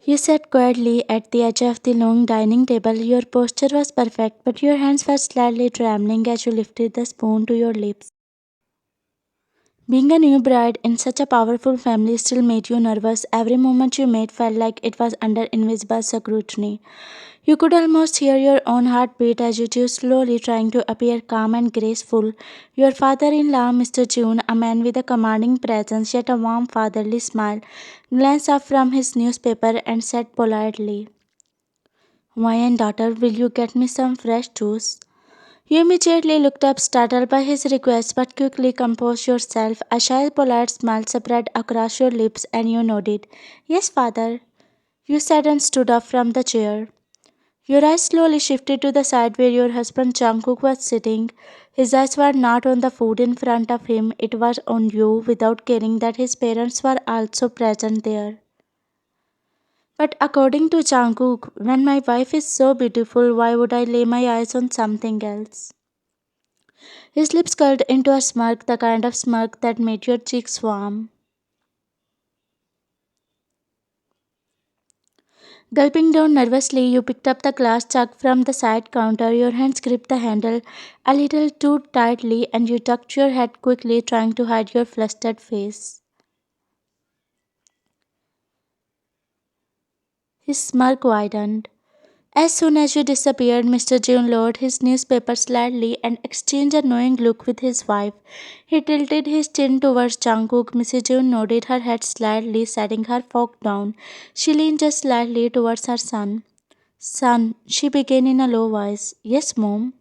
You sat quietly at the edge of the long dining table. Your posture was perfect, but your hands were slightly trembling as you lifted the spoon to your lips. Being a new bride in such a powerful family still made you nervous. Every moment you made felt like it was under invisible scrutiny. You could almost hear your own heartbeat as you chose slowly, trying to appear calm and graceful. Your father in law, Mr. June, a man with a commanding presence yet a warm fatherly smile, glanced up from his newspaper and said politely, "Why, and daughter, will you get me some fresh juice?" You immediately looked up, startled by his request, but quickly composed yourself. A shy, polite smile spread across your lips, and you nodded. "Yes, father," you said and stood up from the chair. Your eyes slowly shifted to the side where your husband Jungkook was sitting. His eyes were not on the food in front of him, it was on you, without caring that his parents were also present there. But according to Jungkook, when my wife is so beautiful, why would I lay my eyes on something else? His lips curled into a smirk, the kind of smirk that made your cheeks warm. Gulping down nervously, you picked up the glass jug from the side counter. Your hands gripped the handle a little too tightly, and you ducked your head quickly, trying to hide your flustered face. His smirk widened. As soon as you disappeared, Mr. June lowered his newspaper slightly and exchanged a knowing look with his wife. He tilted his chin towards Jungkook. Mrs. June nodded her head slightly, setting her fork down. She leaned just slightly towards her son. "Son," she began in a low voice. "Yes, Mom."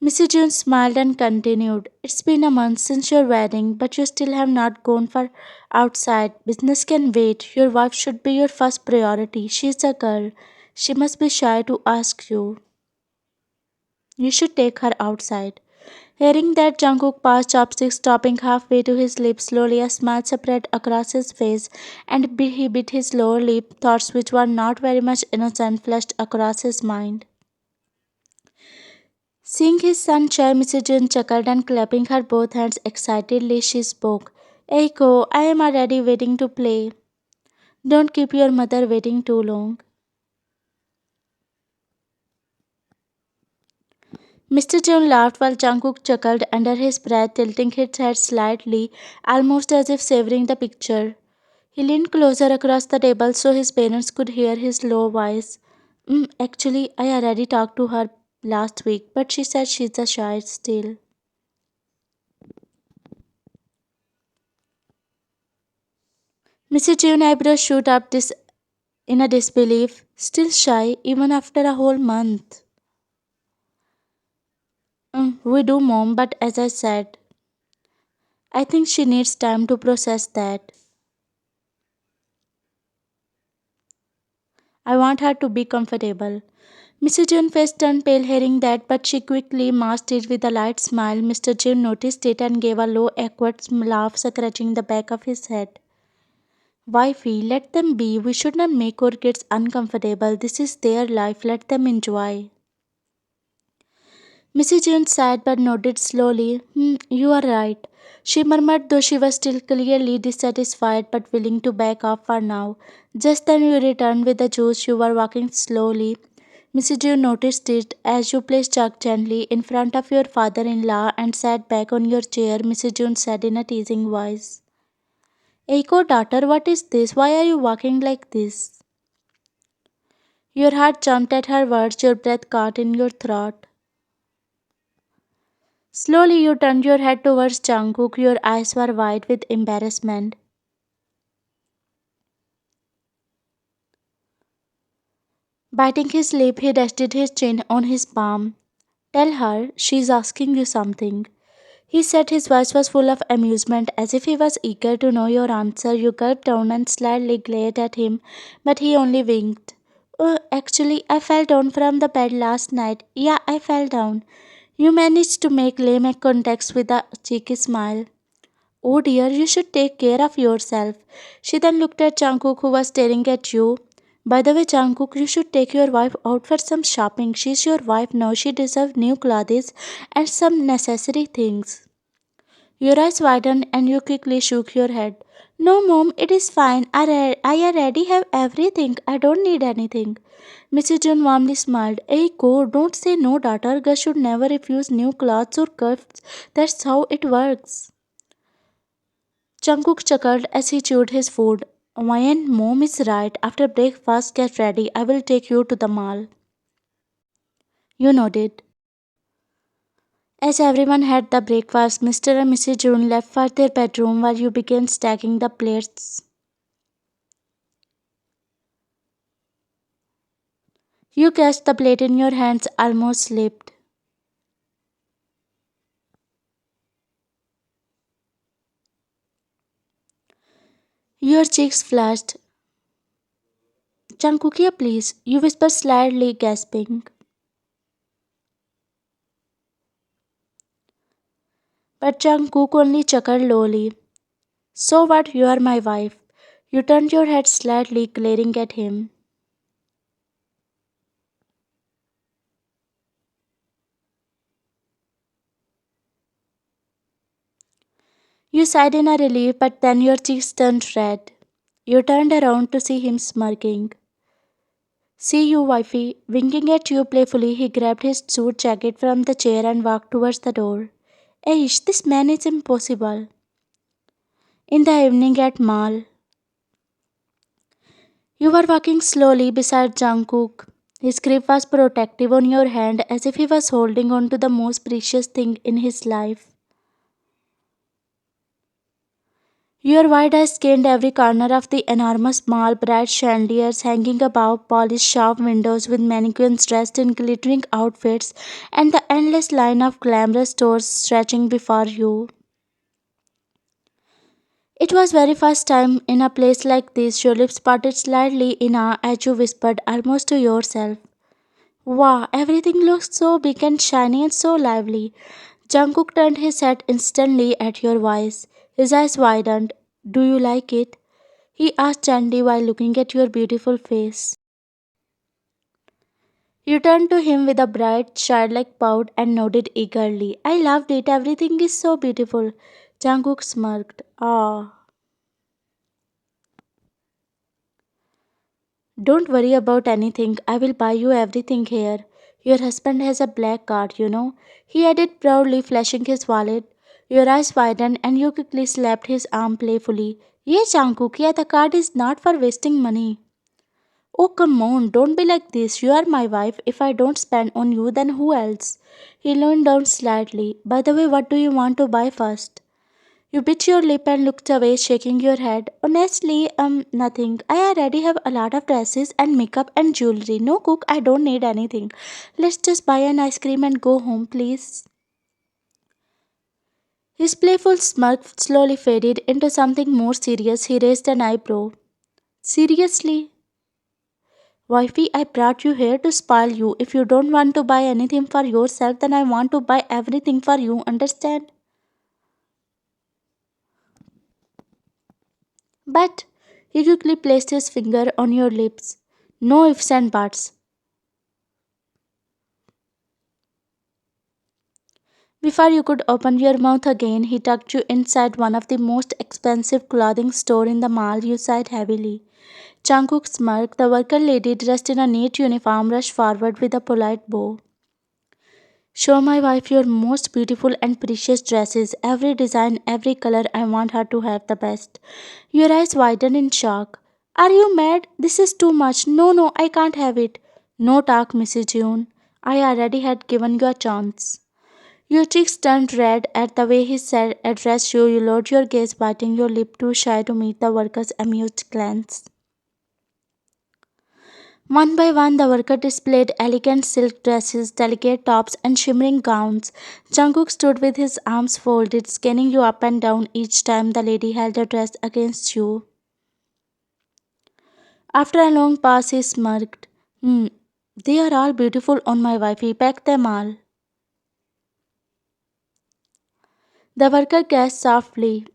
Mrs. June smiled and continued, "It's been a month since your wedding, but you still have not gone for outside. Business can wait. Your wife should be your first priority. She's a girl. She must be shy to ask you. You should take her outside." Hearing that, Jungkook passed chopsticks, stopping halfway to his lips. Slowly, a smile spread across his face, and he bit his lower lip. Thoughts which were not very much innocent flashed across his mind. Seeing his son share, Mrs. June chuckled and clapping her both hands excitedly, she spoke. "Eiko, I am already waiting to play. Don't keep your mother waiting too long." Mr. June laughed while Jungkook chuckled under his breath, tilting his head slightly, almost as if savoring the picture. He leaned closer across the table so his parents could hear his low voice. Actually, I already talked to her last week, but she said she's a shy still." Mrs. June eyebrows shoot up in a disbelief. "Still shy, even after a whole month?" We do, Mom, but as I said, I think she needs time to process that. I want her to be comfortable." Mrs. June's face turned pale hearing that, but she quickly masked it with a light smile. Mr. June noticed it and gave a low, awkward laugh, scratching the back of his head. "Wifey, let them be. We should not make our kids uncomfortable. This is their life. Let them enjoy." Mrs. June sighed but nodded slowly. You are right," she murmured, though she was still clearly dissatisfied but willing to back off for now. Just then you returned with the juice. You were walking slowly. Mrs. June noticed it as you placed jug gently in front of your father-in-law and sat back on your chair. Mrs. June said in a teasing voice, "Echo, daughter, what is this? Why are you walking like this?" Your heart jumped at her words, your breath caught in your throat. Slowly you turned your head towards Jungkook. Your eyes were wide with embarrassment. Biting his lip, he rested his chin on his palm. "Tell her she's asking you something," he said. His voice was full of amusement, as if he was eager to know your answer. You gulped down and slightly glared at him, but he only winked. "Oh, actually, I fell down from the bed last night. Yeah, I fell down." You managed to make lame eye contact with a cheeky smile. "Oh dear, you should take care of yourself." She then looked at Jungkook, who was staring at you. "By the way, Jungkook, you should take your wife out for some shopping. She's your wife now. She deserves new clothes and some necessary things." Your eyes widened and you quickly shook your head. No, mom, it is fine. I already have everything. I don't need anything. Mrs. John warmly smiled. Hey, go, don't say no, daughter. Girls should never refuse new clothes or gifts. That's how it works. Jungkook chuckled as he chewed his food. My mom is right. After breakfast, get ready. I will take you to the mall. You nodded. As everyone had the breakfast, Mr. and Mrs. June left for their bedroom while you began stacking the plates. You catch the plate in your hands, almost slipped. Your cheeks flushed. Jungkookia, please, you whispered slightly, gasping. But Jungkook only chuckled lowly. So what, you are my wife. You turned your head slightly, glaring at him. You sighed in a relief, but then your cheeks turned red. You turned around to see him smirking. See you, wifey. Winking at you playfully, he grabbed his suit jacket from the chair and walked towards the door. Aish, this man is impossible. In the evening at mall, you were walking slowly beside Jungkook. His grip was protective on your hand as if he was holding on to the most precious thing in his life. Your wide eyes scanned every corner of the enormous mall, bright chandeliers hanging above polished shop windows with mannequins dressed in glittering outfits, and the endless line of glamorous stores stretching before you. It was very first time in a place like this. Your lips parted slightly in awe as you whispered almost to yourself. Wow, everything looks so big and shiny and so lively. Jungkook turned his head instantly at your voice. His eyes widened. Do you like it? He asked gently while looking at your beautiful face. You turned to him with a bright, childlike pout and nodded eagerly. I loved it. Everything is so beautiful. Jungkook smirked. Ah. Don't worry about anything. I will buy you everything here. Your husband has a black card, you know. He added proudly, flashing his wallet. Your eyes widened and you quickly slapped his arm playfully. Yes, Jungkook, yeah, the card is not for wasting money. Oh, come on, don't be like this. You are my wife. If I don't spend on you, then who else? He leaned down slightly. By the way, what do you want to buy first? You bit your lip and looked away, shaking your head. Honestly, nothing. I already have a lot of dresses and makeup and jewelry. No, cook, I don't need anything. Let's just buy an ice cream and go home, please. His playful smirk slowly faded into something more serious. He raised an eyebrow. Seriously? Wifey, I brought you here to spoil you. If you don't want to buy anything for yourself, then I want to buy everything for you, understand? But he quickly placed his finger on your lips. No ifs and buts. Before you could open your mouth again, he tucked you inside one of the most expensive clothing store in the mall. You sighed heavily. Jungkook smirked. The worker lady dressed in a neat uniform rushed forward with a polite bow. Show my wife your most beautiful and precious dresses. Every design, every color, I want her to have the best. Your eyes widened in shock. Are you mad? This is too much. No, no, I can't have it. No talk, Mrs. June. I already had given you a chance. Your cheeks turned red at the way he said addressed you. You lowered your gaze, biting your lip too shy to meet the worker's amused glance. One by one, the worker displayed elegant silk dresses, delicate tops, and shimmering gowns. Jungkook stood with his arms folded, scanning you up and down each time the lady held a dress against you. After a long pause, he smirked. They are all beautiful on my wife. He packed them all. The worker gasped softly.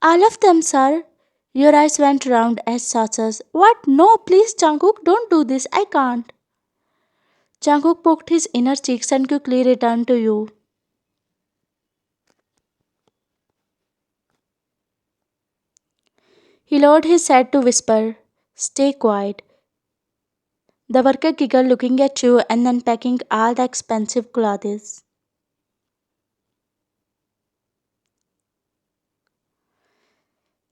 All of them, sir. Your eyes went round as saucers. What? No, please, Jungkook, don't do this. I can't. Jungkook poked his inner cheeks and quickly returned to you. He lowered his head to whisper, "Stay quiet." The worker giggled, looking at you and then packing all the expensive clothes.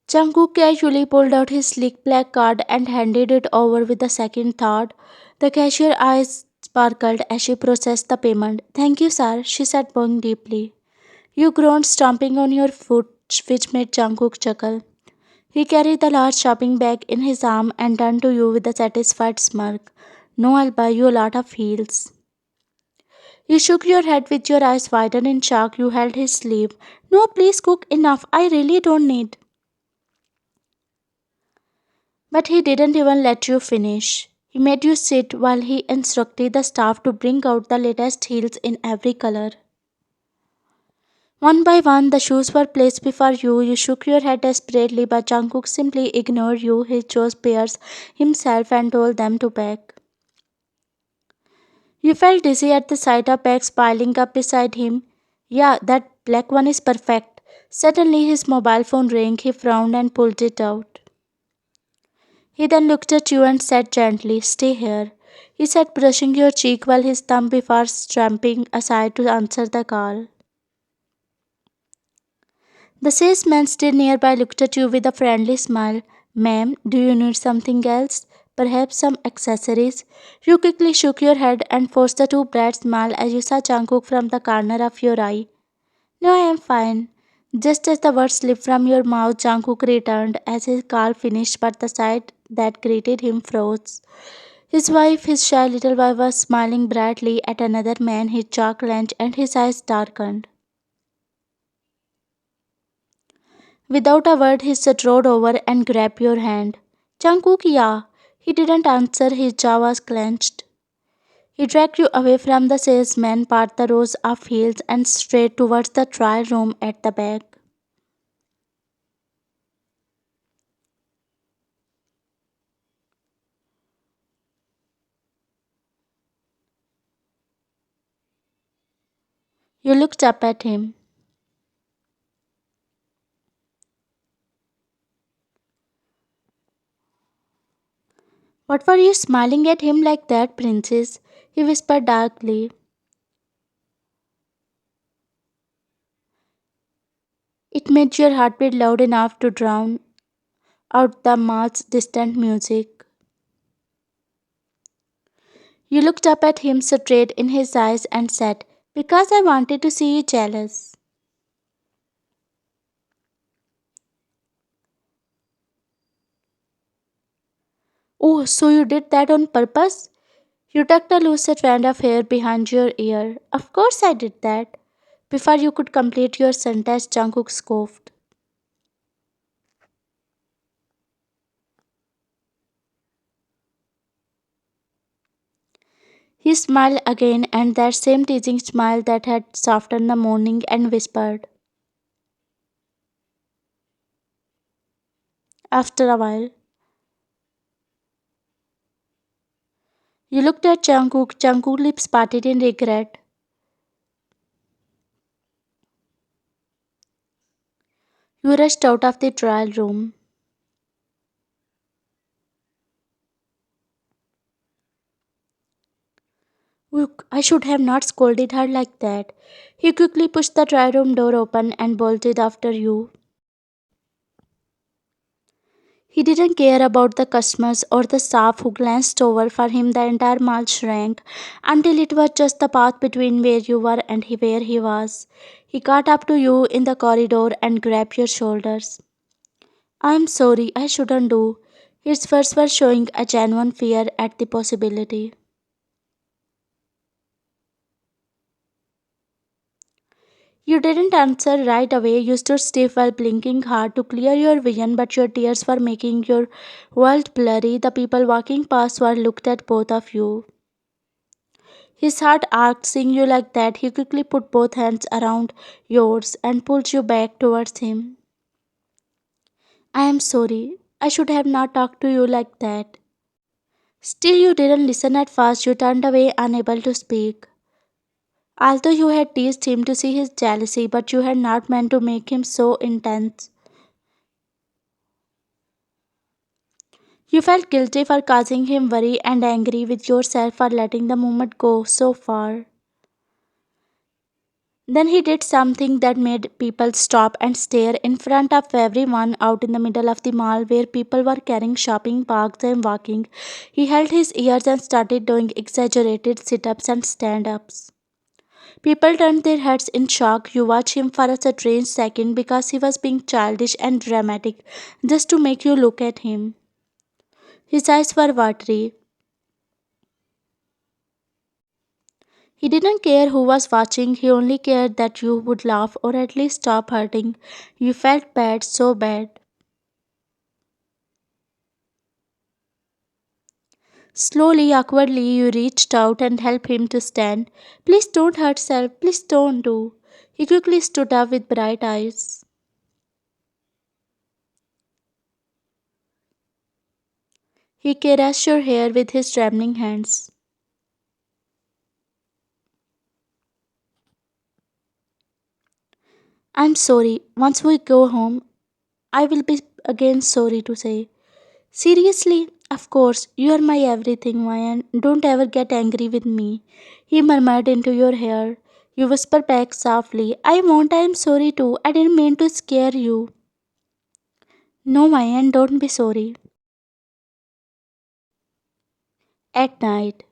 Jungkook casually pulled out his sleek black card and handed it over with a second thought. The cashier eyes sparkled as she processed the payment. "Thank you, sir," she said, bowing deeply. You groaned, stomping on your foot, which made Jungkook chuckle. He carried the large shopping bag in his arm and turned to you with a satisfied smirk. "No, I'll buy you a lot of heels." You shook your head with your eyes widened in shock. You held his sleeve. "No, please cook enough. I really don't need." But he didn't even let you finish. He made you sit while he instructed the staff to bring out the latest heels in every color. One by one, the shoes were placed before you. You shook your head desperately, but Jungkook simply ignored you. He chose pairs himself and told them to pack. You felt dizzy at the sight of bags piling up beside him. "Yeah, that black one is perfect." Suddenly, his mobile phone rang. He frowned and pulled it out. He then looked at you and said gently, "Stay here." He said, brushing your cheek while his thumb before stamping aside to answer the call. The salesman still nearby looked at you with a friendly smile. "Ma'am, do you need something else? Perhaps some accessories?" You quickly shook your head and forced a too bright smile as you saw Jungkook from the corner of your eye. "No, I am fine." Just as the words slipped from your mouth, Jungkook returned as his call finished, but the sight that greeted him froze. His wife, his shy little wife, was smiling brightly at another man. His jaw clenched and his eyes darkened. Without a word, he strode over and grabbed your hand. "Jungkook, yeah." He didn't answer, his jaw was clenched. He dragged you away from the salesman, past the rows of heels, and straight towards the trial room at the back. You looked up at him. "What were you smiling at him like that, princess?" he whispered darkly. It made your heartbeat loud enough to drown out the mall's distant music. You looked up at him straight in his eyes and said, "Because I wanted to see you jealous." "Oh, so you did that on purpose?" You tucked a loose strand of hair behind your ear. "Of course I did that." Before you could complete your sentence, Jungkook scoffed. He smiled again, and that same teasing smile that had softened the morning, and whispered. After a while, you looked at Jungkook. Jungkook's lips parted in regret. You rushed out of the trial room. Look, I should have not scolded her like that. He quickly pushed the trial room door open and bolted after you. He didn't care about the customers or the staff who glanced over. For him, the entire mall shrank until it was just the path between where you were and where he was. He caught up to you in the corridor and grabbed your shoulders. "I'm sorry, I shouldn't do." His words were showing a genuine fear at the possibility. You didn't answer right away. You stood stiff while blinking hard to clear your vision, but your tears were making your world blurry. The people walking past were looked at both of you. His heart ached seeing you like that. He quickly put both hands around yours and pulled you back towards him. "I am sorry. I should have not talked to you like that." Still, you didn't listen at first. You turned away, unable to speak. Although you had teased him to see his jealousy, but you had not meant to make him so intense. You felt guilty for causing him worry and angry with yourself for letting the moment go so far. Then he did something that made people stop and stare in front of everyone out in the middle of the mall where people were carrying shopping bags and walking. He held his ears and started doing exaggerated sit ups and stand ups. People turned their heads in shock. You watched him for a strange second because he was being childish and dramatic just to make you look at him. His eyes were watery. He didn't care who was watching, he only cared that you would laugh or at least stop hurting. You felt bad, so bad. Slowly, awkwardly, you reached out and helped him to stand. Please don't hurt self, please don't do. He quickly stood up with bright eyes. He caressed your hair with his trembling hands. I'm sorry. Once we go home, I will be again sorry to say. Seriously? Of course, you are my everything, Mayan. Don't ever get angry with me. He murmured into your hair. You whispered back softly, I am sorry too. I didn't mean to scare you. No, Mayan, don't be sorry. At night,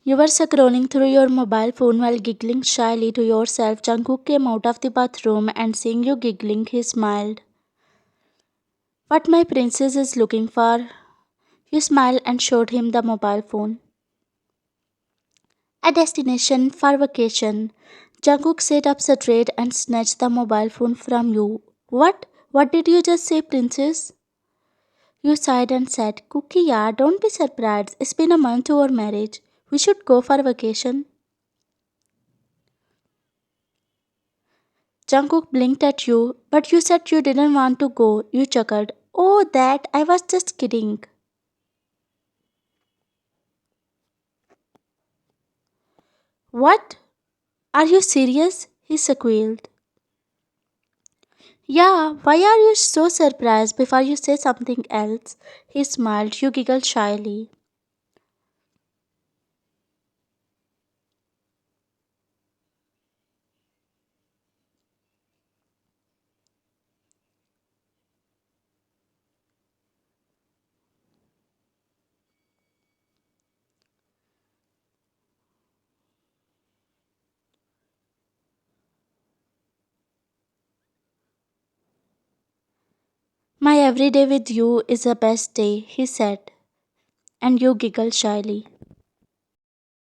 you were scrolling through your mobile phone while giggling shyly to yourself. Jungkook came out of the bathroom and seeing you giggling, he smiled. What my princess is looking for? You smiled and showed him the mobile phone. A destination for vacation. Jungkook sat up straight and snatched the mobile phone from you. What? What did you just say, princess? You sighed and said, Cookie, yeah, don't be surprised. It's been a month to our marriage. We should go for vacation. Jungkook blinked at you, but you said you didn't want to go. You chuckled. Oh, that, I was just kidding. What? Are you serious? He squealed. Yeah, why are you so surprised before you say something else? He smiled. You giggled shyly. My everyday with you is the best day, he said, and you giggled shyly.